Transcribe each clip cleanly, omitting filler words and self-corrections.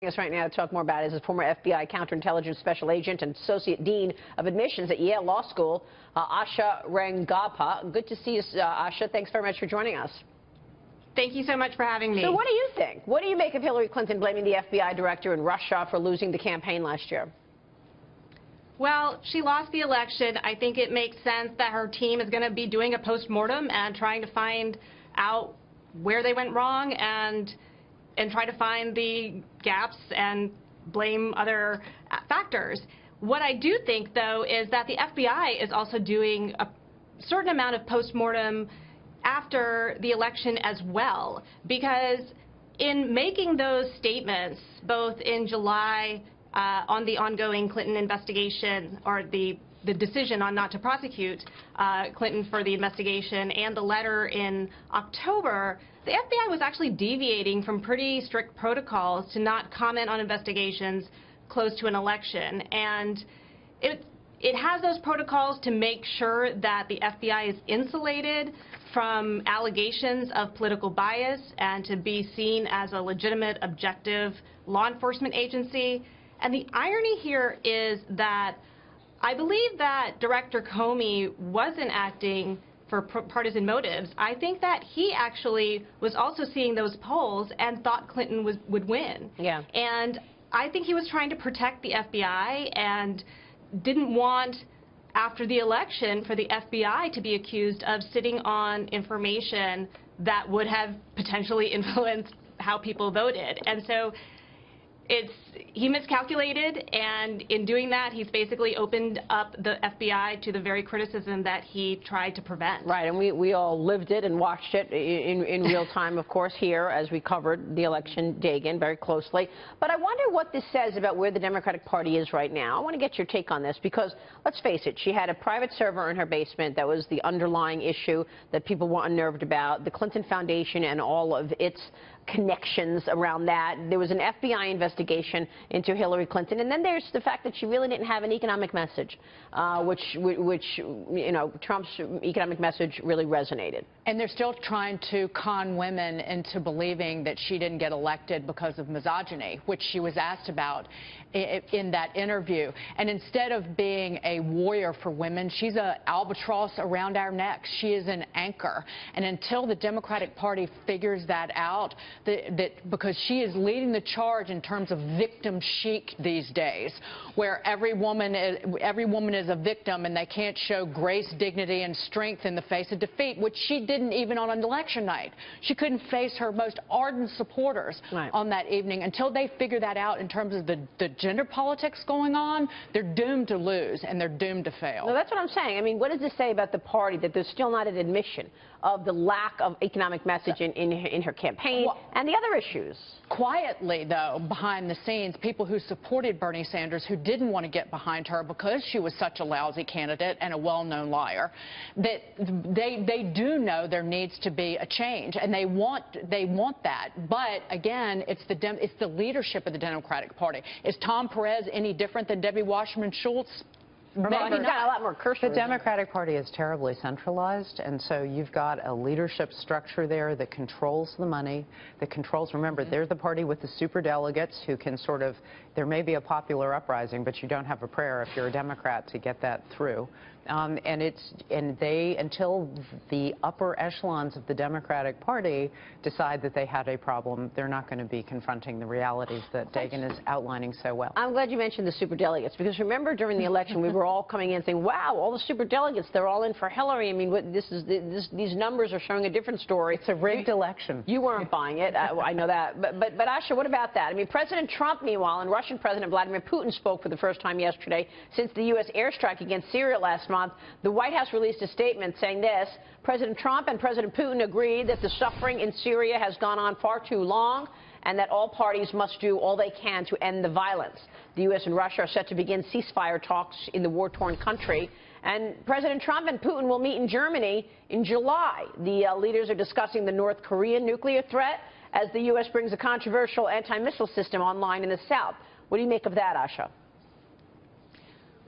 Us right now to talk more about is a former FBI counterintelligence special agent and associate dean of admissions at Yale Law School, Asha Rangappa. Good to see you, Asha. Thanks very much for joining us. Thank you so much for having me. So what do you think? What do you make of Hillary Clinton blaming the FBI director in Russia for losing the campaign last year? Well, she lost the election. I think it makes sense that her team is going to be doing a postmortem and trying to find out where they went wrong and try to find the gaps and blame other factors. What I do think, though, is that the FBI is also doing a certain amount of postmortem after the election as well, because in making those statements, both in July on the ongoing Clinton investigation, or the decision on not to prosecute Clinton for the investigation, and the letter in October, the FBI was actually deviating from pretty strict protocols to not comment on investigations close to an election. And it has those protocols to make sure that the FBI is insulated from allegations of political bias and to be seen as a legitimate, objective law enforcement agency. And the irony here is that I believe that Director Comey wasn't acting for partisan motives. I think that he actually was also seeing those polls and thought Clinton would win. Yeah. And I think he was trying to protect the FBI and didn't want, after the election, for the FBI to be accused of sitting on information that would have potentially influenced how people voted. And so he miscalculated, and in doing that, he's basically opened up the FBI to the very criticism that he tried to prevent. Right, and we all lived it and watched it in real time, of course, here as we covered the election day again very closely. But I wonder what this says about where the Democratic Party is right now. I want to get your take on this because, let's face it, she had a private server in her basement that was the underlying issue that people were unnerved about, the Clinton Foundation and all of its connections around that. There was an FBI investigation into Hillary Clinton, and then there's the fact that she really didn't have an economic message, which you know, Trump's economic message really resonated. And they're still trying to con women into believing that she didn't get elected because of misogyny, which she was asked about in that interview. And instead of being a warrior for women, she's an albatross around our necks. She is an anchor. And until the Democratic Party figures that out, because she is leading the charge in terms of victim chic these days, where every woman is a victim and they can't show grace, dignity, and strength in the face of defeat, which she didn't even on an election night. She couldn't face her most ardent supporters on that evening. Until they figure that out in terms of the gender politics going on, they're doomed to lose and they're doomed to fail. No, that's what I'm saying. I mean, what does this say about the party, that there's still not an admission of the lack of economic message in her campaign and the other issues? Quietly, though, behind the scenes, people who supported Bernie Sanders, who didn't want to get behind her because she was such a lousy candidate and a well-known liar, that they do know there needs to be a change, and they want that. But again, it's the leadership of the Democratic Party. Is Tom Perez any different than Debbie Wasserman Schultz? Maybe he's got a lot more curse words. The Democratic Party is terribly centralized, and so you've got a leadership structure there that controls the money, that controls, remember, they're the party with the superdelegates who can sort of, there may be a popular uprising, but you don't have a prayer if you're a Democrat to get that through. Until the upper echelons of the Democratic Party decide that they had a problem, they're not going to be confronting the realities that Dagan is outlining so well. I'm glad you mentioned the superdelegates, because remember during the election we were all coming in saying, wow, all the superdelegates, they're all in for Hillary. I mean, these numbers are showing a different story. It's a rigged election. You weren't buying it. I know that. But Asha, what about that? I mean, President Trump, meanwhile, and Russian President Vladimir Putin spoke for the first time yesterday since the U.S. airstrike against Syria last month. The White House released a statement saying this: President Trump and President Putin agreed that the suffering in Syria has gone on far too long and that all parties must do all they can to end the violence. The U.S. and Russia are set to begin ceasefire talks in the war-torn country, and President Trump and Putin will meet in Germany in July. The leaders are discussing the North Korean nuclear threat as the U.S. brings a controversial anti-missile system online in the South. What do you make of that, Asha?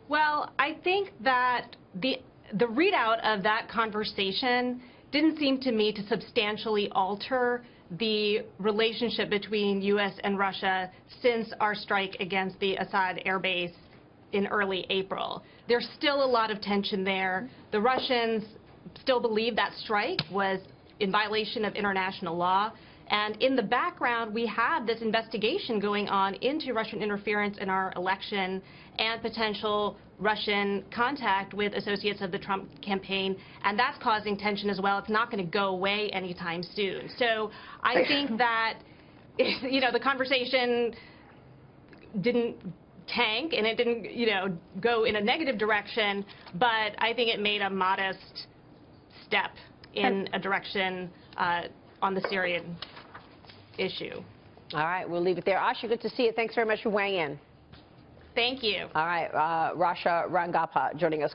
Well, I think that the readout of that conversation didn't seem to me to substantially alter the relationship between U.S. and Russia since our strike against the Assad air base in early April. There's still a lot of tension there. The Russians still believe that strike was in violation of international law. And in the background, we have this investigation going on into Russian interference in our election and potential Russian contact with associates of the Trump campaign, and that's causing tension as well. It's not going to go away anytime soon. So I think that, the conversation didn't tank and it didn't, go in a negative direction, but I think it made a modest step in a direction on the Syrian issue. All right, we'll leave it there. Asha, good to see you. Thanks very much for weighing in. Thank you. All right, Rasha Rangappa joining us.